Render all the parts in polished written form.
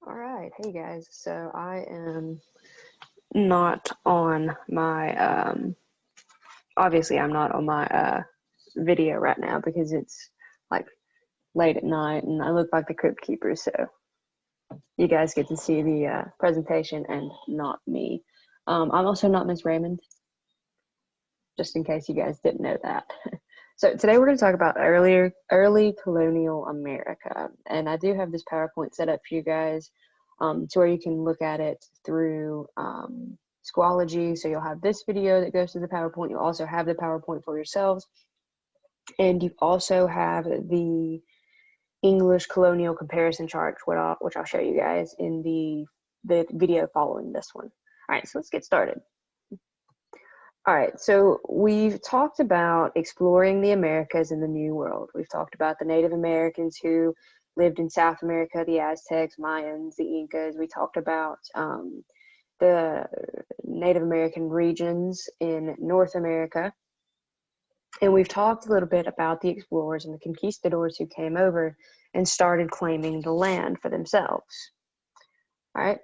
All right, hey guys. So I am not on my obviously I'm not on my video right now because it's like late at night and I look like the Crypt Keeper, so you guys get to see the presentation and not me. I'm also not Miss Raymond, just in case you guys didn't know that. So today we're going to talk about early colonial America, and I do have this PowerPoint set up for you guys to where you can look at it through Schoology. So you'll have this video that goes to the PowerPoint. You'll also have the PowerPoint for yourselves, and you also have the English colonial comparison chart, which I'll show you guys in the video following this one. All right, so let's get started. All right, so we've talked about exploring the Americas in the New World. We've talked about the Native Americans who lived in South America, the Aztecs, Mayans, the Incas. We talked about the Native American regions in North America. And we've talked a little bit about the explorers and the conquistadors who came over and started claiming the land for themselves. All right.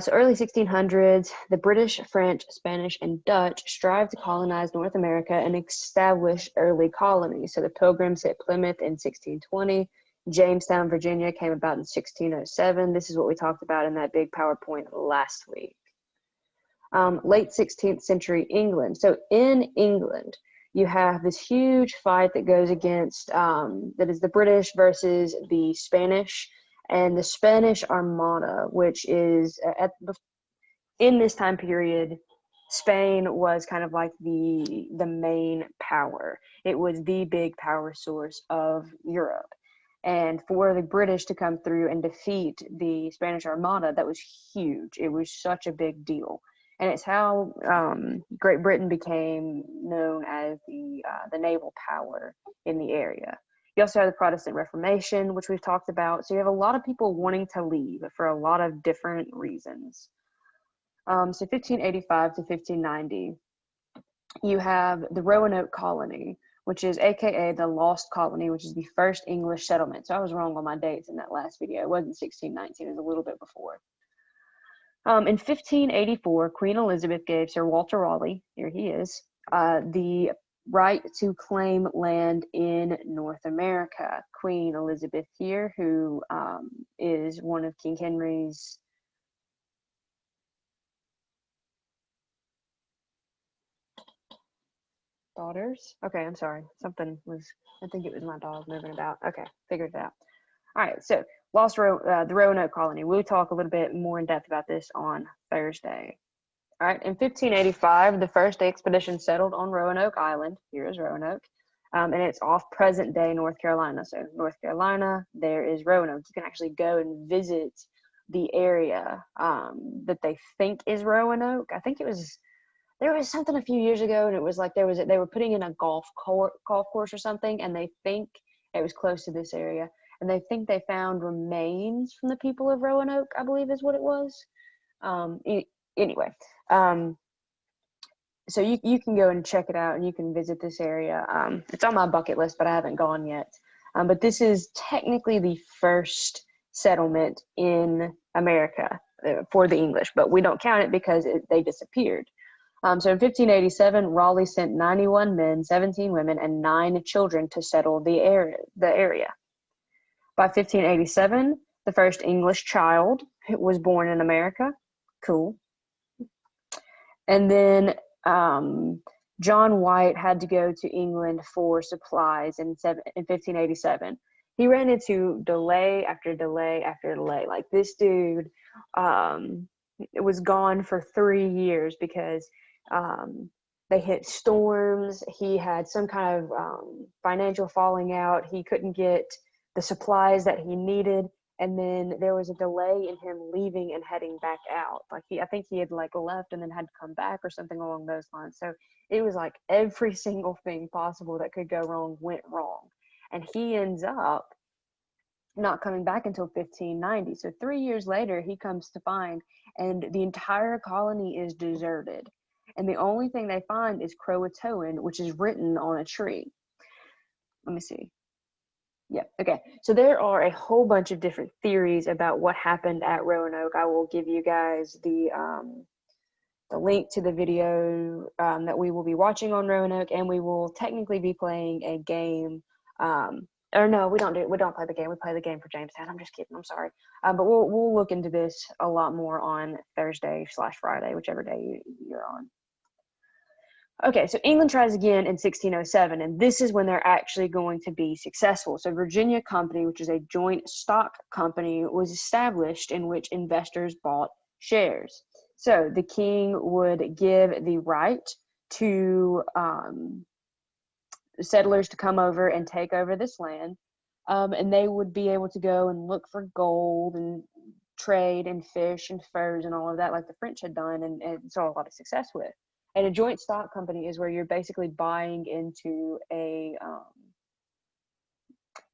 So early 1600s, the British, French, Spanish, and Dutch strived to colonize North America and establish early colonies. So the Pilgrims hit Plymouth in 1620. Jamestown, Virginia came about in 1607. This is what we talked about in that big PowerPoint last week. Late 16th century England. So in England, you have this huge fight that goes against, that is the British versus the Spanish. And the Spanish Armada, which is in this time period, Spain was kind of like the main power. It was the big power source of Europe. And for the British to come through and defeat the Spanish Armada, that was huge. It was such a big deal. And it's how Great Britain became known as the naval power in the area. You also have the Protestant Reformation, which we've talked about. So you have a lot of people wanting to leave for a lot of different reasons. So 1585 to 1590, you have the Roanoke Colony, which is AKA the Lost Colony, which is the first English settlement. So I was wrong on my dates in that last video. It wasn't 1619, it was a little bit before. In 1584, Queen Elizabeth gave Sir Walter Raleigh, here he is, the right to claim land in North America. Queen Elizabeth here, who is one of King Henry's daughters. Okay, I'm sorry. Something was, I think it was my dog moving about. Okay, figured it out. All right, so the Roanoke Colony. We'll talk a little bit more in depth about this on Thursday. All right, in 1585, the first expedition settled on Roanoke Island. Here is Roanoke, and it's off present-day North Carolina. So North Carolina, there is Roanoke. You can actually go and visit the area that they think is Roanoke. I think there was something a few years ago, and it was like they were putting in a golf course or something, and they think it was close to this area, and they think they found remains from the people of Roanoke, I believe is what it was. Anyway, so you can go and check it out and you can visit this area. It's on my bucket list, but I haven't gone yet. But this is technically the first settlement in America for the English, but we don't count it because they disappeared. So in 1587, Raleigh sent 91 men, 17 women, and 9 children to settle the area. By 1587, the first English child was born in America. Cool. And then John White had to go to England for supplies in 1587. He ran into delay after delay after delay. Like this dude was gone for 3 years because they hit storms. He had some kind of financial falling out. He couldn't get the supplies that he needed. And then there was a delay in him leaving and heading back out. Like I think he had like left and then had to come back or something along those lines. So it was like every single thing possible that could go wrong went wrong. And he ends up not coming back until 1590. So 3 years later, he comes to find, and the entire colony is deserted. And the only thing they find is Croatoan, which is written on a tree. Let me see. Yeah. Okay. So there are a whole bunch of different theories about what happened at Roanoke. I will give you guys the link to the video that we will be watching on Roanoke, and we will technically be playing a game. Or no, we don't do it. We don't play the game. We play the game for Jamestown. I'm just kidding. I'm sorry. But we'll look into this a lot more on Thursday/Friday, whichever day you're on. Okay, so England tries again in 1607, and this is when they're actually going to be successful. So Virginia Company, which is a joint stock company, was established in which investors bought shares. So the king would give the right to settlers to come over and take over this land, and they would be able to go and look for gold and trade and fish and furs and all of that like the French had done and saw a lot of success with. And a joint stock company is where you're basically buying into you're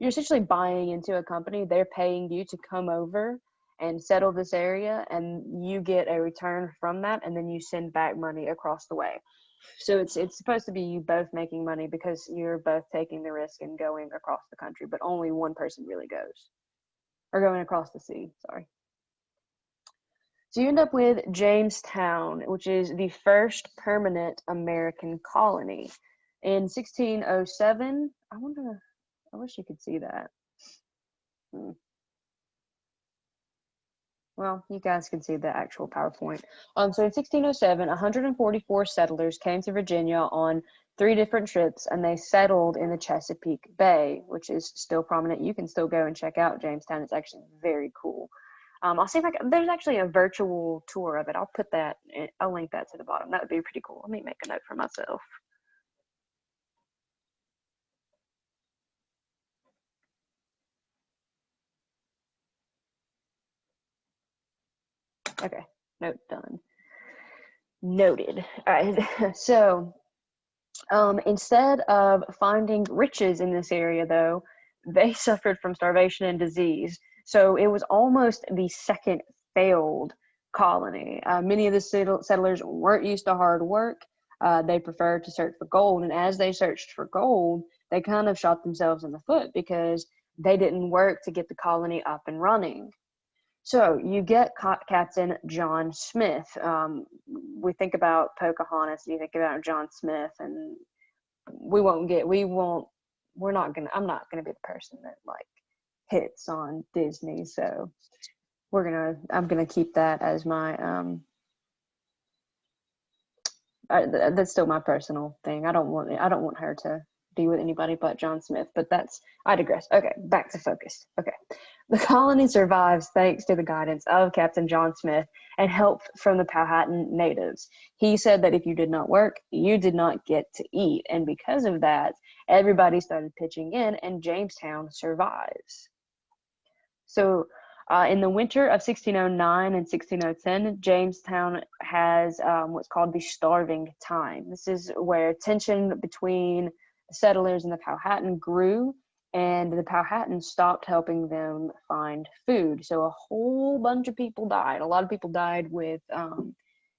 essentially buying into a company. They're paying you to come over and settle this area, and you get a return from that, and then you send back money across the way. So it's supposed to be you both making money because you're both taking the risk and going across the country, but only one person really goes, or going across the sea, sorry. So you end up with Jamestown, which is the first permanent American colony. In 1607, I wish you could see that. Well, you guys can see the actual PowerPoint. So in 1607, 144 settlers came to Virginia on 3 different trips, and they settled in the Chesapeake Bay, which is still prominent. You can still go and check out Jamestown. It's actually very cool. I'll see if there's actually a virtual tour of it. I'll link that to the bottom. That would be pretty cool. Let me make a note for myself. Okay, note done. Noted. All right, so instead of finding riches in this area, though, they suffered from starvation and disease. So it was almost the second failed colony. Many of the settlers weren't used to hard work. They preferred to search for gold. And as they searched for gold, they kind of shot themselves in the foot because they didn't work to get the colony up and running. So you get Captain John Smith. We think about Pocahontas, you think about John Smith, and I'm not gonna be the person that like hits on Disney. So I'm gonna keep that as my that's still my personal thing. I don't want her to be with anybody but John Smith, but I digress. Okay, back to focus. Okay. The colony survives thanks to the guidance of Captain John Smith and help from the Powhatan natives. He said that if you did not work, you did not get to eat. And because of that, everybody started pitching in, and Jamestown survives. So in the winter of 1609 and 1610, Jamestown has what's called the starving time. This is where tension between the settlers and the Powhatan grew, and the Powhatan stopped helping them find food. So a whole bunch of people died. A lot of people died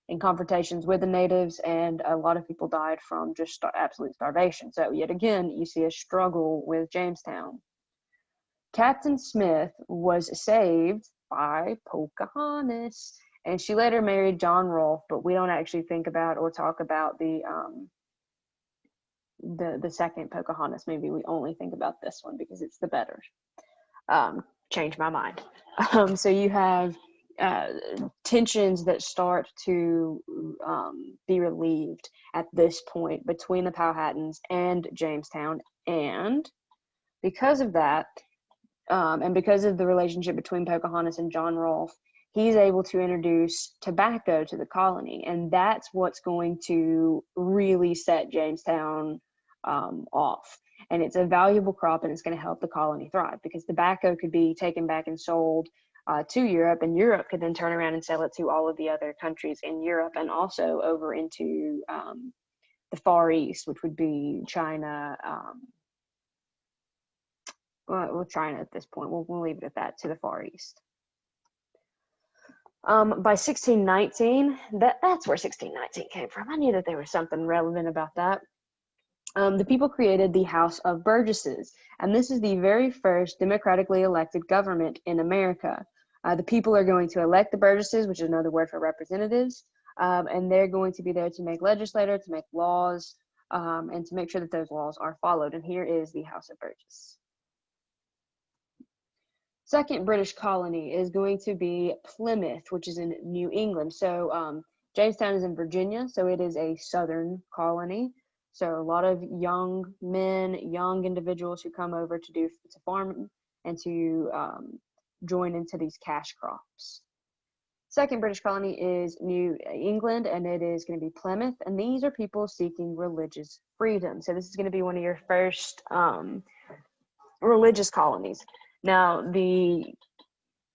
in confrontations with the natives, and a lot of people died from just absolute starvation. So yet again, you see a struggle with Jamestown. Captain Smith was saved by Pocahontas, and she later married John Rolfe, but we don't actually think about or talk about the second Pocahontas movie. We only think about this one because it's the better. Change my mind. So you have tensions that start to be relieved at this point between the Powhatans and Jamestown, and because of that, and because of the relationship between Pocahontas and John Rolfe, he's able to introduce tobacco to the colony, and that's what's going to really set Jamestown off. And it's a valuable crop, and it's going to help the colony thrive because tobacco could be taken back and sold to Europe, and Europe could then turn around and sell it to all of the other countries in Europe, and also over into the Far East, which would be China. Well, China at this point. We'll leave it at that, to the Far East. By 1619, that's where 1619 came from. I knew that there was something relevant about that. The people created the House of Burgesses, and this is the very first democratically elected government in America. The people are going to elect the Burgesses, which is another word for representatives, and they're going to be there to make legislature, to make laws, and to make sure that those laws are followed. And here is the House of Burgesses. Second British colony is going to be Plymouth, which is in New England. So Jamestown is in Virginia, so it is a southern colony. So a lot of young men, young individuals who come over to farm and to join into these cash crops. Second British colony is New England, and it is going to be Plymouth. And these are people seeking religious freedom. So this is going to be one of your first religious colonies. Now, the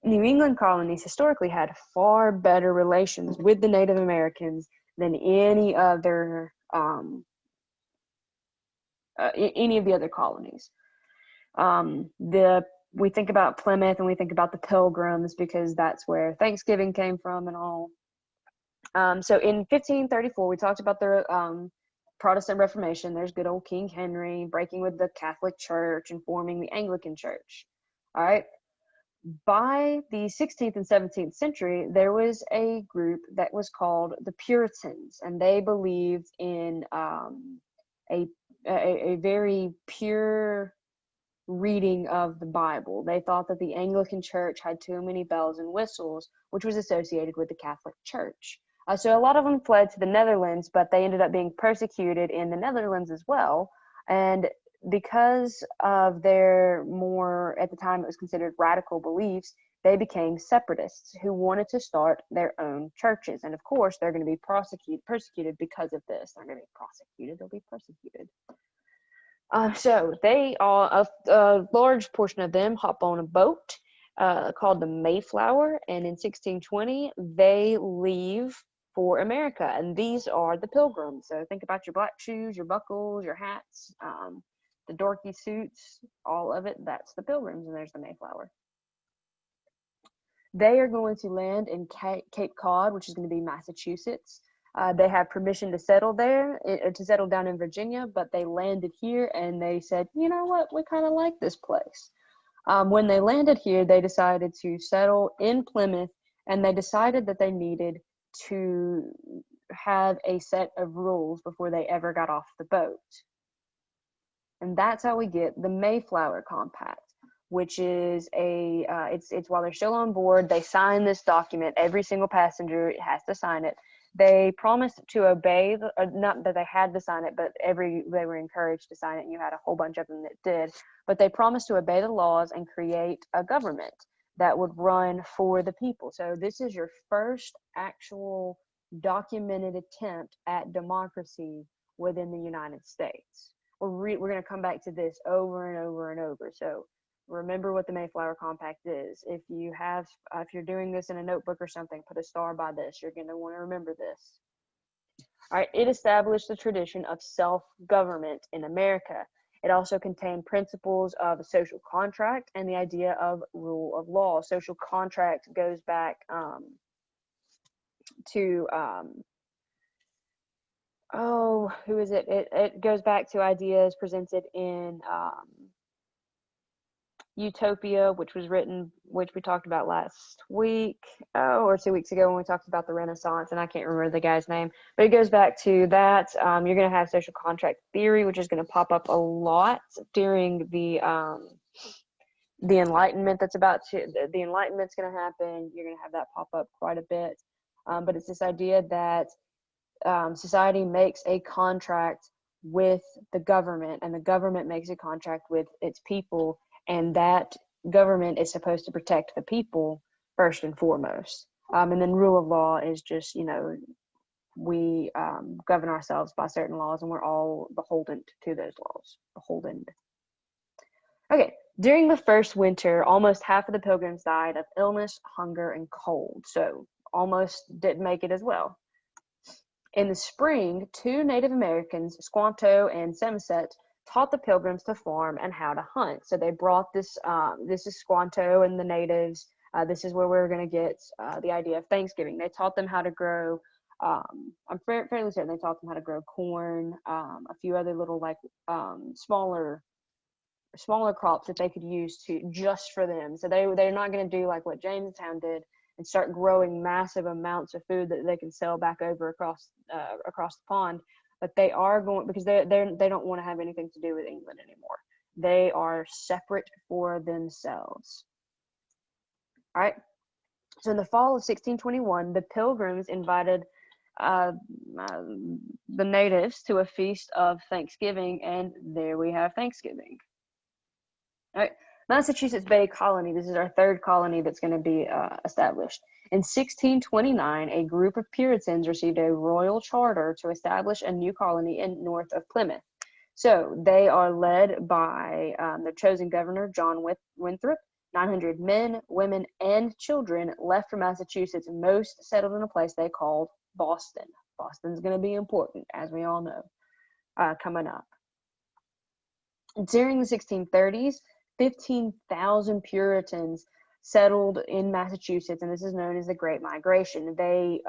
New England colonies historically had far better relations with the Native Americans than any other any of the other colonies. We think about Plymouth and we think about the Pilgrims because that's where Thanksgiving came from and all. So in 1534, we talked about the Protestant Reformation. There's good old King Henry breaking with the Catholic Church and forming the Anglican Church. All right. By the 16th and 17th century, there was a group that was called the Puritans, and they believed in a very pure reading of the Bible. They thought that the Anglican Church had too many bells and whistles, which was associated with the Catholic Church. So a lot of them fled to the Netherlands, but they ended up being persecuted in the Netherlands as well. And because of their more, at the time it was considered radical beliefs, they became separatists who wanted to start their own churches. And of course, they're going to be persecuted because of this. They're going to be prosecuted, they'll be persecuted. So they all, a large portion of them hop on a boat called the Mayflower, and in 1620, they leave for America, and these are the Pilgrims. So think about your black shoes, your buckles, your hats, the dorky suits, all of it, that's the Pilgrims, and there's the Mayflower. They are going to land in Cape Cod, which is going to be Massachusetts. They have permission to settle there, to settle down in Virginia, but they landed here and they said, you know what, we kind of like this place. When they landed here, they decided to settle in Plymouth, and they decided that they needed to have a set of rules before they ever got off the boat. And that's how we get the Mayflower Compact, which is it's while they're still on board, they sign this document. Every single passenger has to sign it. They promised to obey, not that they had to sign it, but they were encouraged to sign it, and you had a whole bunch of them that did. But they promised to obey the laws and create a government that would run for the people. So this is your first actual documented attempt at democracy within the United States. We're going to come back to this over and over and over. So remember what the Mayflower Compact is. If you're doing this in a notebook or something, put a star by this. You're going to want to remember this. All right, it established the tradition of self-government in America. It also contained principles of a social contract and the idea of rule of law. Social contract goes back to who is it? It goes back to ideas presented in Utopia, which we talked about last week, or 2 weeks ago when we talked about the Renaissance, and I can't remember the guy's name, but it goes back to that. You're going to have social contract theory, which is going to pop up a lot during the Enlightenment. The Enlightenment's going to happen. You're going to have that pop up quite a bit, but it's this idea that society makes a contract with the government, and the government makes a contract with its people, and that government is supposed to protect the people first and foremost. And then rule of law is just, we govern ourselves by certain laws, and we're all beholden to those laws. Beholden. Okay, during the first winter, almost half of the Pilgrims died of illness, hunger, and cold, so almost didn't make it as well. In the spring, 2 Native Americans, Squanto and Samoset, taught the Pilgrims to farm and how to hunt. So they brought this is Squanto and the natives. This is where we're going to get the idea of Thanksgiving. They taught them how to grow I'm fairly certain they taught them how to grow corn, a few other little like smaller crops that they could use to just for them. So they're not going to do like what Jamestown did and start growing massive amounts of food that they can sell back over across the pond. But they are going, because they don't want to have anything to do with England anymore. They are separate for themselves. All right. So in the fall of 1621, the Pilgrims invited uh, uh, the natives to a feast of Thanksgiving, and there we have Thanksgiving. All right, Massachusetts Bay Colony. This is our third colony that's going to be established. In 1629, a group of Puritans received a royal charter to establish a new colony north of Plymouth. So they are led by their chosen governor, John Winthrop. 900 men, women, and children left for Massachusetts, most settled in a place they called Boston. Boston's going to be important, as we all know, coming up. During the 1630s, 15,000 Puritans settled in Massachusetts, and this is known as the Great Migration. They,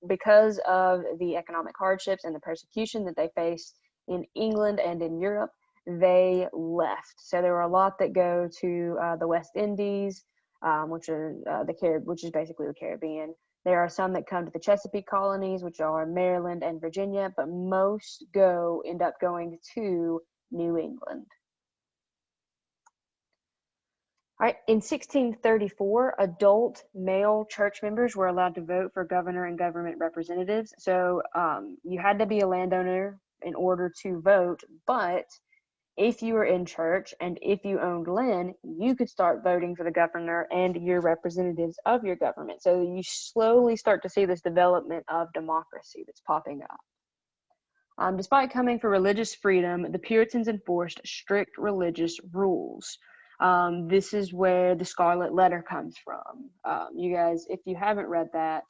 because of the economic hardships and the persecution that they faced in England and in Europe, they left. So there were a lot that go to the West Indies, which are which is basically the Caribbean. There are some that come to the Chesapeake colonies, which are Maryland and Virginia, but most end up going to New England. All right, in 1634, adult male church members were allowed to vote for governor and government representatives. So you had to be a landowner in order to vote, but if you were in church and if you owned land, you could start voting for the governor and your representatives of your government. So you slowly start to see this development of democracy that's popping up. Despite coming for religious freedom, the Puritans enforced strict religious rules. This is where the Scarlet Letter comes from. You guys, if you haven't read that,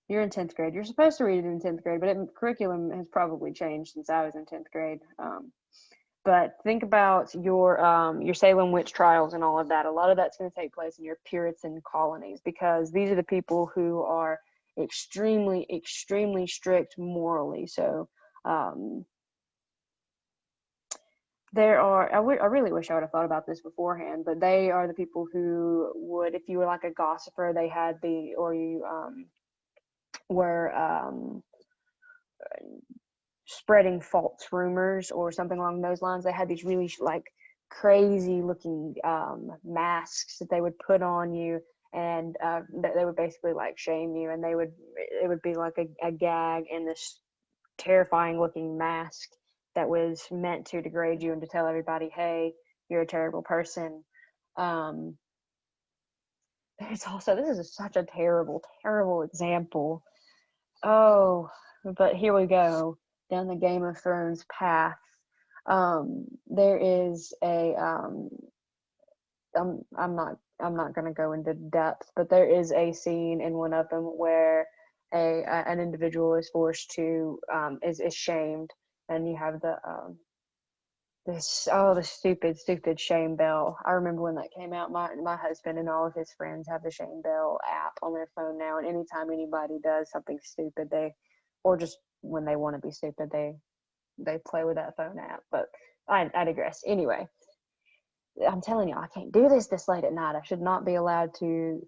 you're in 10th grade. You're supposed to read it in 10th grade, but curriculum has probably changed since I was in 10th grade. But think about your Salem witch trials and all of that. A lot of that's going to take place in your Puritan colonies, because these are the people who are extremely, extremely strict morally. So I really wish I would have thought about this beforehand, but they are the people who would, if you were like a gossiper, they had or you were spreading false rumors or something along those lines, they had these really like crazy looking masks that they would put on you, and they would basically like shame you, and it would be like a gag in this terrifying looking mask that was meant to degrade you and to tell everybody, hey, you're a terrible person. There's also, this is such a terrible, terrible example. Oh, but here we go down the Game of Thrones path. There is I'm not going to go into depth, but there is a scene in one of them where an individual is forced to is shamed, and you have the stupid shame bell. I remember when that came out. My husband and all of his friends have the shame bell app on their phone now, and anytime anybody does something stupid, or just when they want to be stupid, they play with that phone app. But I digress. Anyway, I'm telling you, I can't do this late at night. I should not be allowed to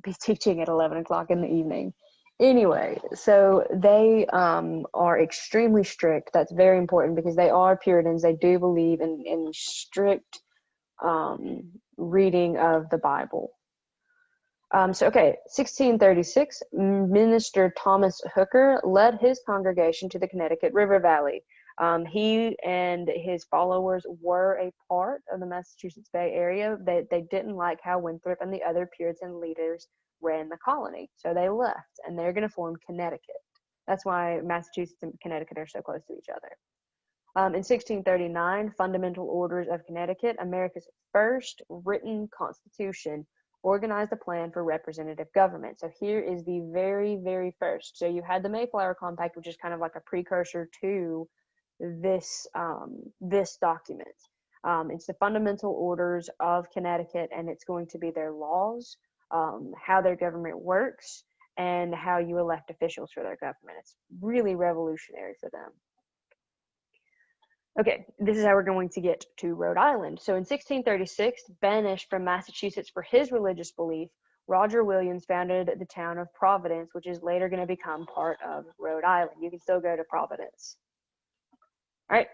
be teaching at 11 o'clock in the evening. Anyway, so they are extremely strict. That's very important, because they are Puritans. They do believe in strict reading of the Bible. 1636, Minister Thomas Hooker led his congregation to the Connecticut River Valley. He and his followers were a part of the Massachusetts Bay Area. They didn't like how Winthrop and the other Puritan leaders ran the colony, so they left, and they're going to form Connecticut. That's why Massachusetts and Connecticut are so close to each other. In 1639, Fundamental Orders of Connecticut, America's first written constitution, organized a plan for representative government. So here is the very, very first. So you had the Mayflower Compact, which is kind of like a precursor to this document. It's the Fundamental Orders of Connecticut, and it's going to be their laws, how their government works, and how you elect officials for their government. It's really revolutionary for them. Okay, this is how we're going to get to Rhode Island. So in 1636, banished from Massachusetts for his religious belief, Roger Williams founded the town of Providence, which is later going to become part of Rhode Island. You can still go to Providence. All right.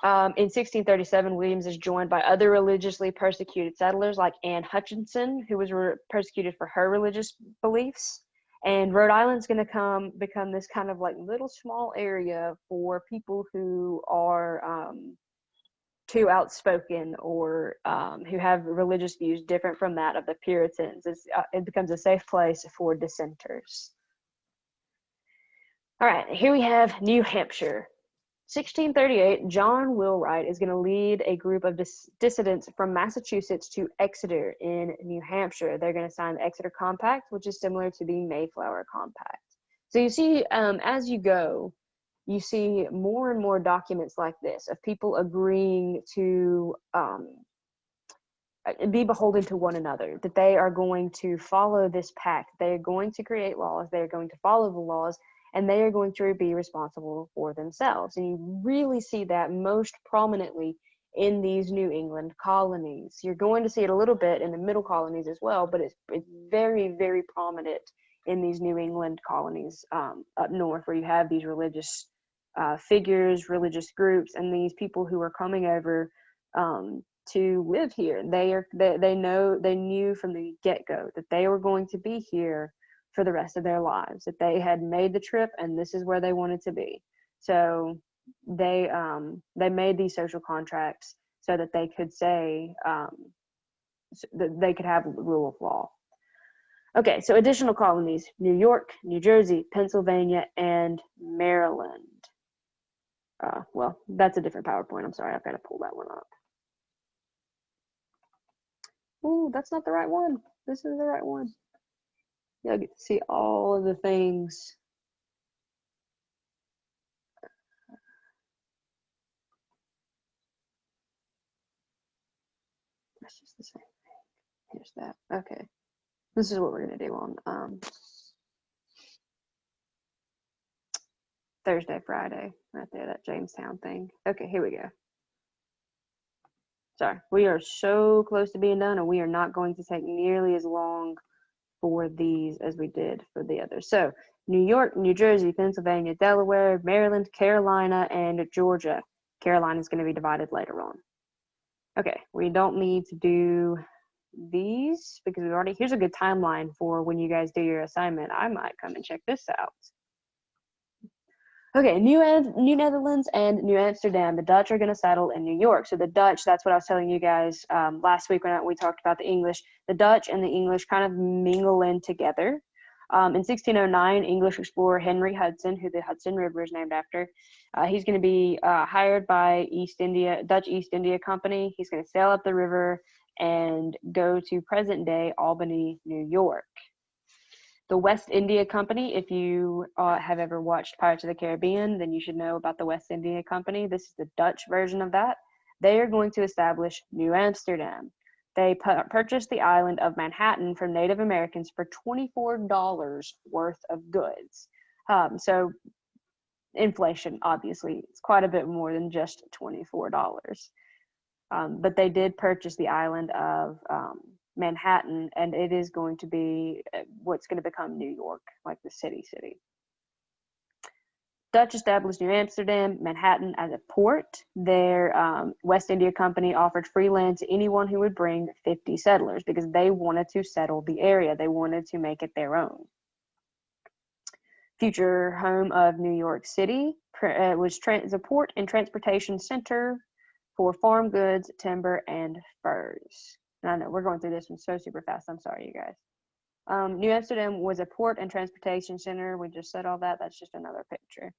In 1637, Williams is joined by other religiously persecuted settlers like Anne Hutchinson, who was persecuted for her religious beliefs. And Rhode Island's going to become this kind of like little small area for people who are too outspoken or who have religious views different from that of the Puritans. It becomes a safe place for dissenters. All right, here we have New Hampshire. 1638, John Wheelwright is going to lead a group of dissidents from Massachusetts to Exeter in New Hampshire. They're going to sign the Exeter Compact, which is similar to the Mayflower Compact. So you see, as you go, you see more and more documents like this of people agreeing to be beholden to one another, that they are going to follow this pact. They're going to create laws. They're going to follow the laws, and they are going to be responsible for themselves. And you really see that most prominently in these New England colonies. You're going to see it a little bit in the middle colonies as well, but it's very, very prominent in these New England colonies up north, where you have these religious figures, religious groups, and these people who are coming over to live here. They knew from the get-go that they were going to be here for the rest of their lives, that they had made the trip and this is where they wanted to be. So they made these social contracts so that they could say that they could have rule of law. Okay, so additional colonies: New York, New Jersey, Pennsylvania, and Maryland. Well, that's a different PowerPoint. I'm sorry, I've got to pull that one up. Ooh, that's not the right one. This is the right one. You'll get to see all of the things. That's just the same thing. Here's that. Okay. This is what we're going to do on Thursday, Friday, right there, that Jamestown thing. Okay, here we go. Sorry, we are so close to being done, and we are not going to take nearly as long for these as we did for the others. So New York, New Jersey, Pennsylvania, Delaware, Maryland, Carolina, and Georgia. Carolina is going to be divided later on. Okay, we don't need to do these because here's a good timeline for when you guys do your assignment. I might come and check this out. Okay, New Netherlands and New Amsterdam. The Dutch are going to settle in New York. So the Dutch, that's what I was telling you guys last week when we talked about the English. The Dutch and the English kind of mingle in together. In 1609, English explorer Henry Hudson, who the Hudson River is named after, he's going to be hired by Dutch East India Company. He's going to sail up the river and go to present-day Albany, New York. The West India Company, if you have ever watched Pirates of the Caribbean, then you should know about the West India Company. This is the Dutch version of that. They are going to establish New Amsterdam. They purchased the island of Manhattan from Native Americans for $24 worth of goods. So inflation, obviously, it's quite a bit more than just $24. But they did purchase the island of Manhattan, and it is going to be what's going to become New York, like the city. Dutch established New Amsterdam, Manhattan as a port. Their West India Company offered free land to anyone who would bring 50 settlers because they wanted to settle the area. They wanted to make it their own. Future home of New York City was a port and transportation center for farm goods, timber, and furs. And I know we're going through this one so super fast. I'm sorry, you guys. New Amsterdam was a port and transportation center. We just said all that. That's just another picture.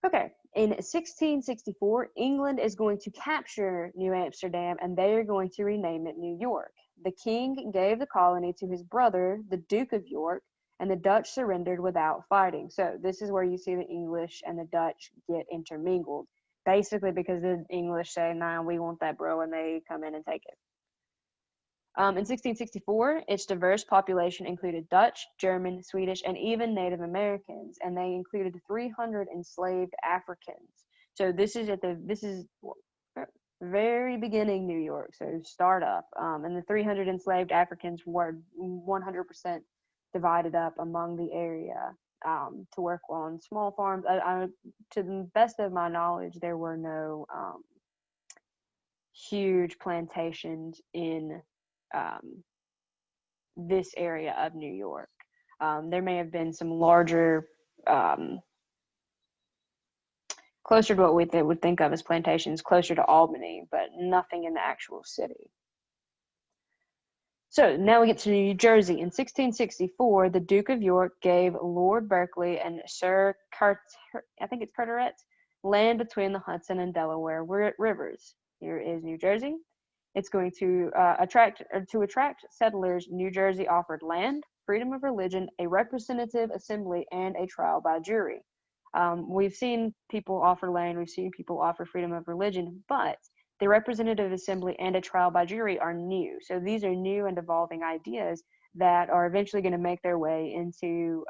Okay, in 1664, England is going to capture New Amsterdam, and they are going to rename it New York. The king gave the colony to his brother, the Duke of York, and the Dutch surrendered without fighting. So this is where you see the English and the Dutch get intermingled. Basically because the English say, nah, we want that, bro, and they come in and take it. In 1664, its diverse population included Dutch, German, Swedish, and even Native Americans, and they included 300 enslaved Africans. So this is very beginning New York, so start up. And the 300 enslaved Africans were 100% divided up among the area to work on small farms. To the best of my knowledge, there were no huge plantations in this area of New York. There may have been some larger, closer to what we would think of as plantations, closer to Albany, but nothing in the actual city. So now we get to New Jersey. In 1664, the Duke of York gave Lord Berkeley and Sir Carteret land between the Hudson and Delaware rivers. Here is New Jersey. It's going to attract settlers. New Jersey offered land, freedom of religion, a representative assembly, and a trial by jury. We've seen people offer land, we've seen people offer freedom of religion, but the representative assembly and a trial by jury are new. So these are new and evolving ideas that are eventually going to make their way into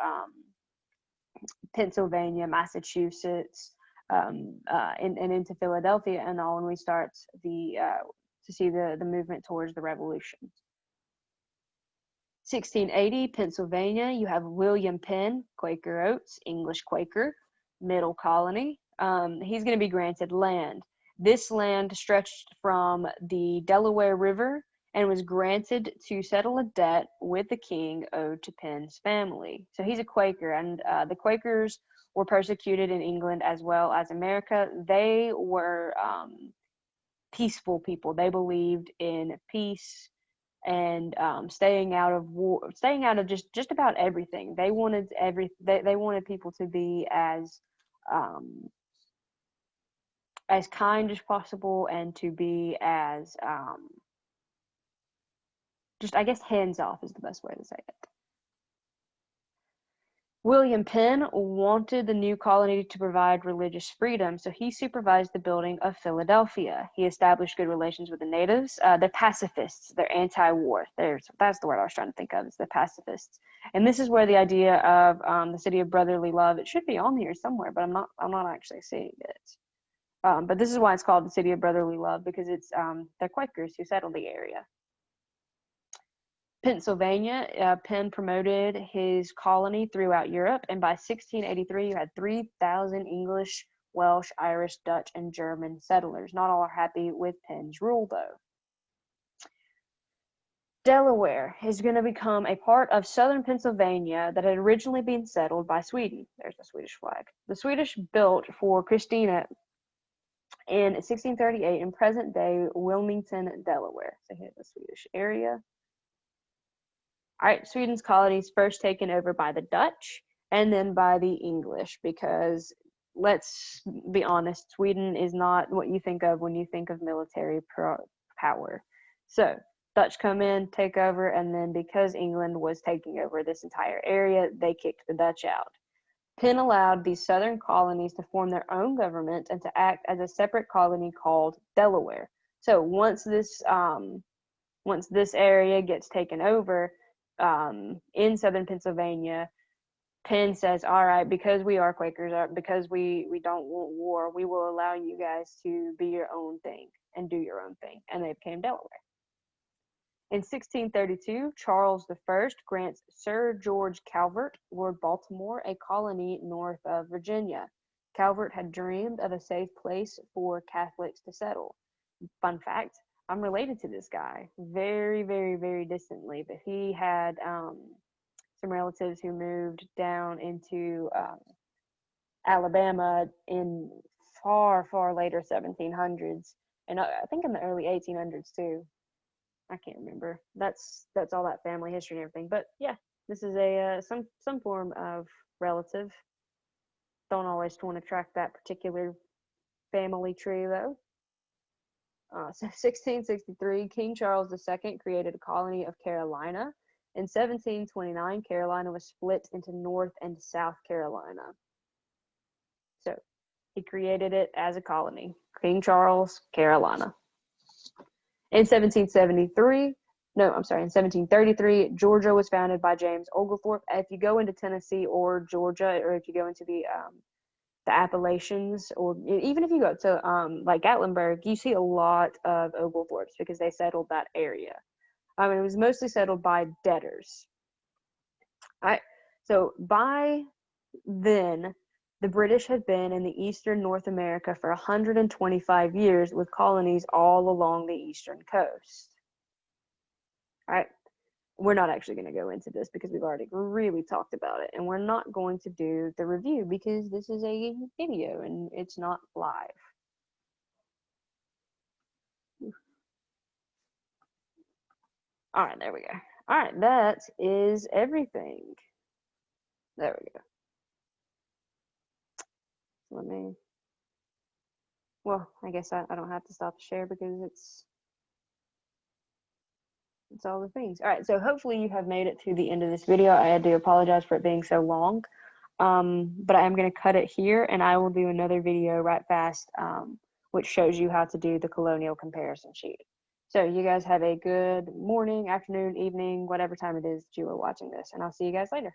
Pennsylvania, Massachusetts, and into Philadelphia and all when we start to see the movement towards the Revolution. 1680, Pennsylvania, you have William Penn, Quaker Oats, English Quaker, Middle Colony. He's going to be granted land. This land stretched from the Delaware River and was granted to settle a debt with the king owed to Penn's family. So he's a Quaker, and the Quakers were persecuted in England as well as America. They were peaceful people. They believed in peace and staying out of war, staying out of just about everything. They wanted they wanted people to be as kind as possible and to be as just, I guess, hands off is the best way to say it. William Penn wanted the new colony to provide religious freedom, so he supervised the building of Philadelphia. He established good relations with the natives. They're pacifists. They're anti-war. That's the word I was trying to think of. It's the pacifists. And this is where the idea of the city of brotherly love, it should be on here somewhere, but I'm not actually seeing it. But this is why it's called the city of brotherly love, because it's they're Quakers who settled the area. Pennsylvania, Penn promoted his colony throughout Europe, and by 1683, you had 3,000 English, Welsh, Irish, Dutch, and German settlers. Not all are happy with Penn's rule, though. Delaware is going to become a part of southern Pennsylvania that had originally been settled by Sweden. There's the Swedish flag. The Swedish built for Christina in 1638 in present-day Wilmington, Delaware. So here's the Swedish area. All right, Sweden's colonies first taken over by the Dutch and then by the English, because let's be honest, Sweden is not what you think of when you think of military power. So Dutch come in, take over, and then because England was taking over this entire area, they kicked the Dutch out. Penn allowed these southern colonies to form their own government and to act as a separate colony called Delaware. So once this area gets taken over, in southern Pennsylvania, Penn says, all right, because we are Quakers, because we don't want war, we will allow you guys to be your own thing and do your own thing. And they became Delaware. In 1632, Charles I grants Sir George Calvert, Lord Baltimore, a colony north of Virginia. Calvert had dreamed of a safe place for Catholics to settle. Fun fact, I'm related to this guy very, very, very distantly, but he had some relatives who moved down into Alabama in far, far later 1700s, and I think in the early 1800s too. I can't remember. That's all that family history and everything. But yeah, this is a some form of relative. Don't always want to track that particular family tree though. So 1663, King Charles II created a colony of Carolina. In 1729, Carolina was split into North and South Carolina. So he created it as a colony. King Charles, Carolina. In 1773, no, I'm sorry, in 1733, Georgia was founded by James Oglethorpe. If you go into Tennessee or Georgia, or if you go into the Appalachians, or even if you go to like Gatlinburg, you see a lot of Oglethorpes because they settled that area. It was mostly settled by debtors. All right. So by then, the British had been in the eastern North America for 125 years with colonies all along the eastern coast. All right. We're not actually going to go into this because we've already really talked about it. And we're not going to do the review because this is a video and it's not live. All right, there we go. All right, that is everything. There we go. Let me, well, I guess I don't have to stop the share because it's all the things. All right, so hopefully you have made it to the end of this video. I do apologize for it being so long, but I am going to cut it here and I will do another video right fast, which shows you how to do the colonial comparison sheet. So you guys have a good morning, afternoon, evening, whatever time it is that you are watching this, and I'll see you guys later.